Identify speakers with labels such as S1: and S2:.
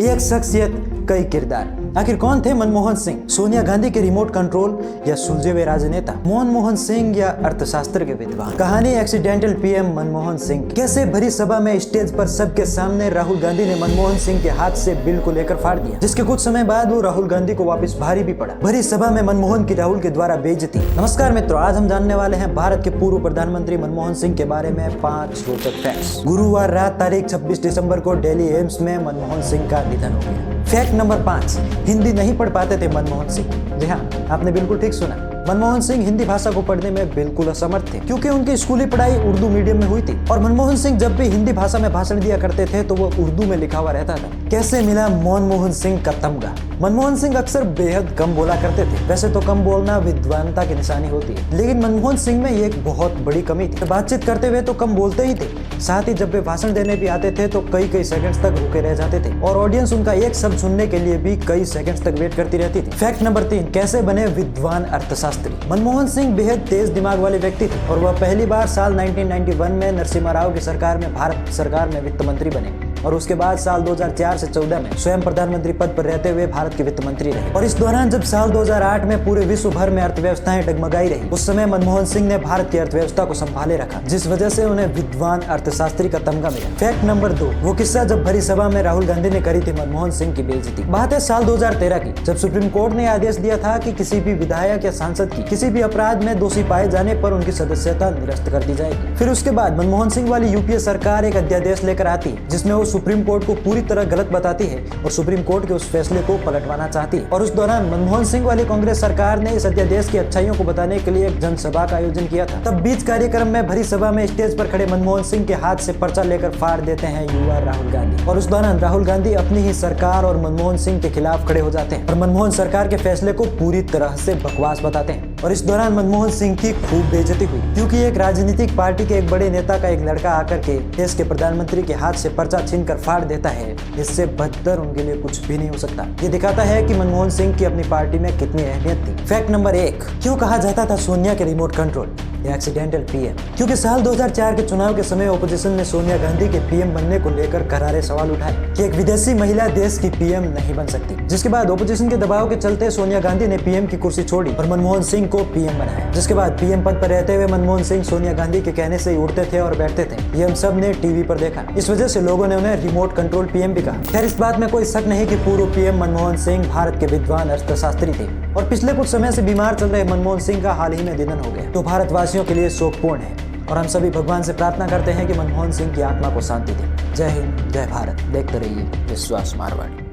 S1: एक शख्सियत कई किरदार। आखिर कौन थे मनमोहन सिंह? सोनिया गांधी के रिमोट कंट्रोल या सुलझे हुए राजनेता? मनमोहन सिंह या अर्थशास्त्र के विद्वान? कहानी एक्सीडेंटल पीएम मनमोहन सिंह। कैसे भरी सभा में स्टेज पर सबके सामने राहुल गांधी ने मनमोहन सिंह के हाथ से बिल को लेकर फाड़ दिया, जिसके कुछ समय बाद वो राहुल गांधी को वापस भारी भी पड़ा। भरी सभा में मनमोहन की राहुल के द्वारा बेइज्जती। नमस्कार मित्रों, आज हम जानने वाले हैं भारत के पूर्व प्रधानमंत्री मनमोहन सिंह के बारे में 5 रोचक फैक्ट्स। गुरुवार रात तारीख 26 दिसंबर को दिल्ली एम्स में मनमोहन सिंह का निधन हो गया। फैक्ट नंबर 5, हिंदी नहीं पढ़ पाते थे मनमोहन सिंह। जी हाँ, आपने बिल्कुल ठीक सुना। मनमोहन सिंह हिंदी भाषा को पढ़ने में बिल्कुल असमर्थ थे, क्योंकि उनकी स्कूली पढ़ाई उर्दू मीडियम में हुई थी और मनमोहन सिंह जब भी हिंदी भाषा में भाषण दिया करते थे तो वो उर्दू में लिखा हुआ रहता था। कैसे मिला मनमोहन सिंह का तमगा? मनमोहन सिंह अक्सर बेहद कम बोला करते थे। वैसे तो कम बोलना विद्वानता की निशानी होती है, लेकिन मनमोहन सिंह में ये एक बहुत बड़ी कमी थी। बातचीत करते हुए तो कम बोलते ही थे, साथ ही जब वे भाषण देने भी आते थे तो कई सेकंड्स तक रुके रह जाते थे और ऑडियंस उनका एक शब्द सुनने के लिए भी कई सेकंड्स तक वेट करती रहती थी। फैक्ट नंबर 3, कैसे बने विद्वान अर्थशास्त्री? मनमोहन सिंह बेहद तेज दिमाग वाले व्यक्ति थे और वह पहली बार साल 1991 में नरसिम्हा राव की सरकार में भारत सरकार में वित्त मंत्री बने और उसके बाद साल 2004 से 14 में स्वयं प्रधानमंत्री पद पर रहते हुए भारत के वित्त मंत्री रहे। और इस दौरान जब साल 2008 में पूरे विश्व भर में अर्थव्यवस्थाएं डगमगाई रही, उस समय मनमोहन सिंह ने भारत की अर्थव्यवस्था को संभाले रखा, जिस वजह से उन्हें विद्वान अर्थशास्त्री का तमगा मिला। फैक्ट नंबर 2, वो किस्सा जब भरी सभा में राहुल गांधी ने करी थी मनमोहन सिंह की बेइज्जती। बात है साल 2013 की, जब सुप्रीम कोर्ट ने आदेश दिया था कि किसी भी विधायक या सांसद की किसी भी अपराध में दोषी पाए जाने पर उनकी सदस्यता निरस्त कर दी जाएगी। फिर उसके बाद मनमोहन सिंह वाली यूपीए सरकार एक अध्यादेश लेकर आती है, जिसमें वो सुप्रीम कोर्ट को पूरी तरह गलत बताती है और सुप्रीम कोर्ट के उस फैसले को पलटवाना चाहती है। और उस दौरान मनमोहन सिंह वाली कांग्रेस सरकार ने इस अध्यादेश की अच्छाइयों को बताने के लिए एक जनसभा का आयोजन किया था। तब बीच कार्यक्रम में भरी सभा में स्टेज पर खड़े मनमोहन सिंह के हाथ से पर्चा लेकर फाड़ देते हैं युवा राहुल गांधी और उस दौरान राहुल गांधी अपनी ही सरकार और मनमोहन सिंह के खिलाफ खड़े हो जाते हैं और मनमोहन सरकार के फैसले को पूरी तरह से बकवास बताते हैं। और इस दौरान मनमोहन सिंह की खूब बेइज्जती हुई, क्योंकि एक राजनीतिक पार्टी के एक बड़े नेता का एक लड़का आकर के देश के प्रधानमंत्री के हाथ से पर्चा छीनकर फाड़ देता है। इससे बदतर उनके लिए कुछ भी नहीं हो सकता। ये दिखाता है कि मनमोहन सिंह की अपनी पार्टी में कितनी अहमियत थी। फैक्ट नंबर 1, क्यों कहा जाता था सोनिया के रिमोट कंट्रोल या एक्सीडेंटल पीएम? क्योंकि साल 2004 के चुनाव के समय ओपोजिशन ने सोनिया गांधी के पीएम बनने को लेकर करारे सवाल उठाए कि एक विदेशी महिला देश की पीएम नहीं बन सकती, जिसके बाद ओपोजिशन के दबाव के चलते सोनिया गांधी ने पीएम की कुर्सी छोड़ी और मनमोहन सिंह को पीएम बनाया। जिसके बाद पीएम पद पर रहते हुए मनमोहन सिंह सोनिया गांधी के कहने से ही उठते थे और बैठते थे। ये हम सब ने टीवी पर देखा, इस वजह से लोगों ने उन्हें रिमोट कंट्रोल पीएम भी कहा। खैर, इस बात में कोई शक नहीं कि पूर्व पीएम मनमोहन सिंह भारत के विद्वान अर्थशास्त्री थे और पिछले कुछ समय से बीमार चल रहे मनमोहन सिंह का हाल ही में निधन हो गया, तो भारतवासियों के लिए शोकपूर्ण है और हम सभी भगवान से प्रार्थना करते हैं कि मनमोहन सिंह की आत्मा को शांति दे। जय हिंद, जय भारत। देखते रहिए विश्वास मारवाड़ी।